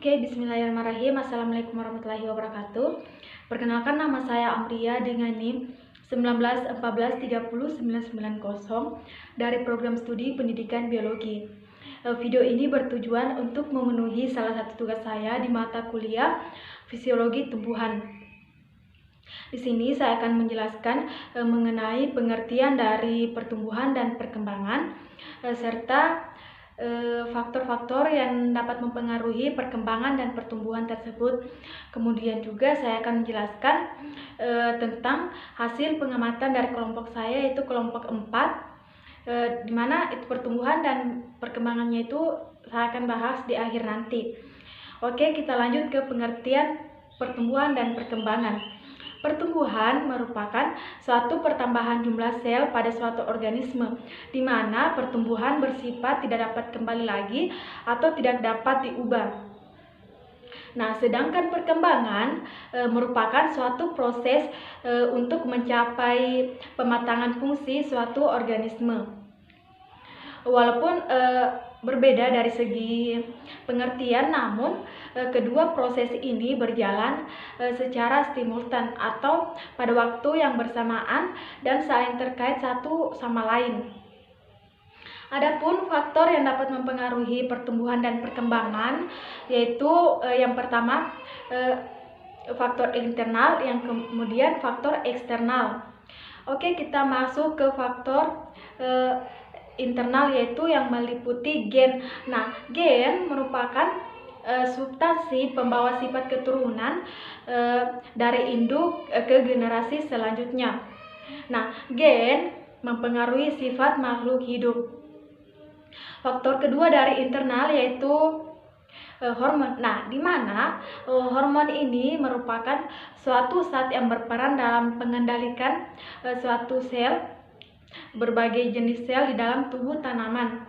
Oke, bismillahirrahmanirrahim. Assalamualaikum warahmatullahi wabarakatuh. Perkenalkan, nama saya Amria dengan NIM 1914309990 dari program studi pendidikan biologi. Video ini bertujuan untuk memenuhi salah satu tugas saya di mata kuliah fisiologi tumbuhan. Di sini saya akan menjelaskan mengenai pengertian dari pertumbuhan dan perkembangan serta faktor-faktor yang dapat mempengaruhi perkembangan dan pertumbuhan tersebut. Kemudian juga saya akan menjelaskan tentang hasil pengamatan dari kelompok saya, yaitu kelompok 4, di mana itu pertumbuhan dan perkembangannya itu saya akan bahas di akhir nanti. Oke, kita lanjut ke pengertian pertumbuhan dan perkembangan. Pertumbuhan merupakan suatu pertambahan jumlah sel pada suatu organisme, di mana pertumbuhan bersifat tidak dapat kembali lagi atau tidak dapat diubah. Nah, sedangkan perkembangan merupakan suatu proses untuk mencapai pematangan fungsi suatu organisme. Walaupun berbeda dari segi pengertian, namun kedua proses ini berjalan secara simultan atau pada waktu yang bersamaan dan saling terkait satu sama lain. Adapun faktor yang dapat mempengaruhi pertumbuhan dan perkembangan, yaitu yang pertama faktor internal, yang kemudian faktor eksternal. Oke, kita masuk ke faktor internal, yaitu yang meliputi gen. Nah, gen merupakan substansi pembawa sifat keturunan dari induk ke generasi selanjutnya. Nah, gen mempengaruhi sifat makhluk hidup. Faktor kedua dari internal yaitu hormon. Nah, di mana hormon ini merupakan suatu zat yang berperan dalam mengendalikan suatu sel, berbagai jenis sel di dalam tubuh tanaman.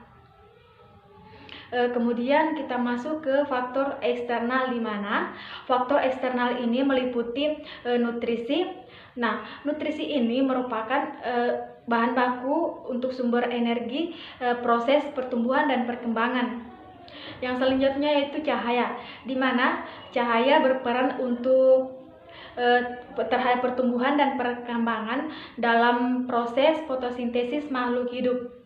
Kemudian kita masuk ke faktor eksternal, di mana faktor eksternal ini meliputi nutrisi. Nah, nutrisi ini merupakan bahan baku untuk sumber energi proses pertumbuhan dan perkembangan. Yang selanjutnya yaitu cahaya, di mana cahaya berperan untuk terhadap pertumbuhan dan perkembangan dalam proses fotosintesis makhluk hidup.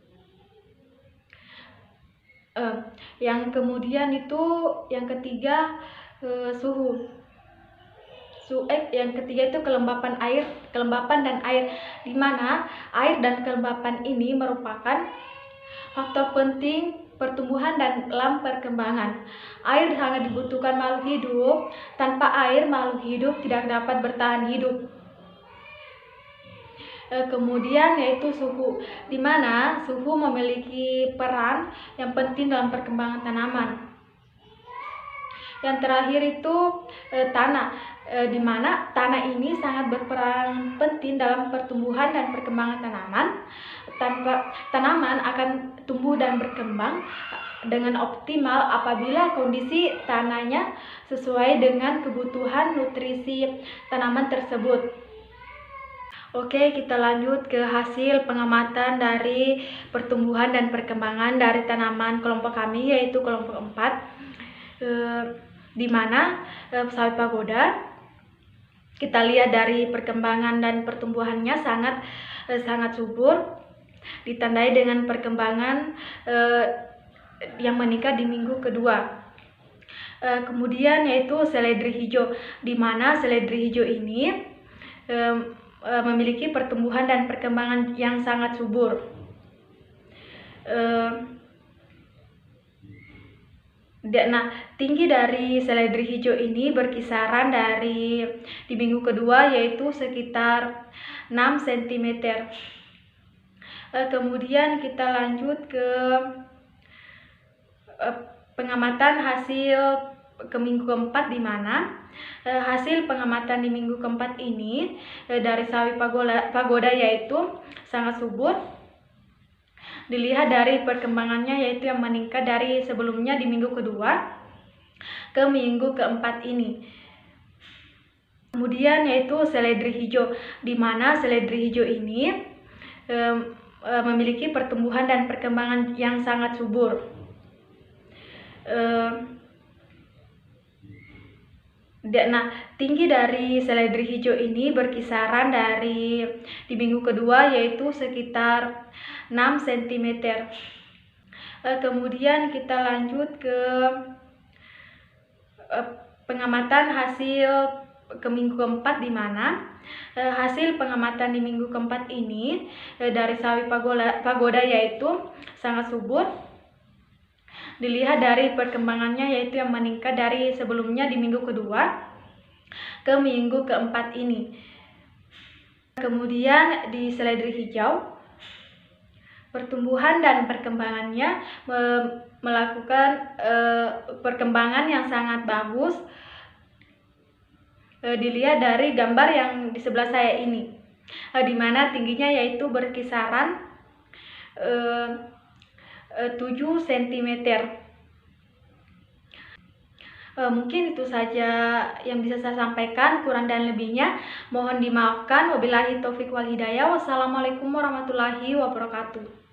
Yang kemudian itu yang ketiga suhu. Yang ketiga itu kelembapan dan air, di mana air dan kelembapan ini merupakan faktor penting pertumbuhan dan dalam perkembangan. Air sangat dibutuhkan makhluk hidup. Tanpa air, makhluk hidup tidak dapat bertahan hidup. Kemudian yaitu suhu, di mana suhu memiliki peran yang penting dalam perkembangan tanaman. Yang terakhir itu tanah, di mana tanah ini sangat berperan penting dalam pertumbuhan dan perkembangan tanaman. Tanaman akan tumbuh dan berkembang dengan optimal apabila kondisi tanahnya sesuai dengan kebutuhan nutrisi tanaman tersebut. Oke, kita lanjut ke hasil pengamatan dari pertumbuhan dan perkembangan dari tanaman kelompok kami, yaitu kelompok 4, di mana sawi pagoda kita lihat dari perkembangan dan pertumbuhannya sangat subur, ditandai dengan perkembangan yang meningkat di minggu kedua. Kemudian yaitu seledri hijau, di mana seledri hijau ini memiliki pertumbuhan dan perkembangan yang sangat subur. Nah, tinggi dari seledri hijau ini berkisaran di minggu kedua yaitu sekitar 6 cm. Kemudian kita lanjut ke pengamatan hasil ke minggu keempat, di mana hasil pengamatan di minggu keempat ini dari sawi pagoda yaitu sangat subur. Dilihat dari perkembangannya, yaitu yang meningkat dari sebelumnya di minggu kedua ke minggu keempat ini. Kemudian yaitu seledri hijau, di mana seledri hijau ini memiliki pertumbuhan dan perkembangan yang sangat subur. Nah, tinggi dari seledri hijau ini berkisaran di minggu kedua yaitu sekitar 6 cm. Kemudian kita lanjut ke pengamatan hasil ke minggu keempat, di mana hasil pengamatan di minggu keempat ini dari sawi pagoda yaitu sangat subur. Dilihat dari perkembangannya yaitu yang meningkat dari sebelumnya di minggu kedua ke minggu keempat ini. Kemudian di seledri hijau, pertumbuhan dan perkembangannya melakukan perkembangan yang sangat bagus. Dilihat dari gambar yang di sebelah saya ini, di mana tingginya yaitu berkisaran 7 cm. Mungkin itu saja yang bisa saya sampaikan, kurang dan lebihnya mohon dimaafkan. Wabillahi taufiq wal hidayah. Wassalamualaikum warahmatullahi wabarakatuh.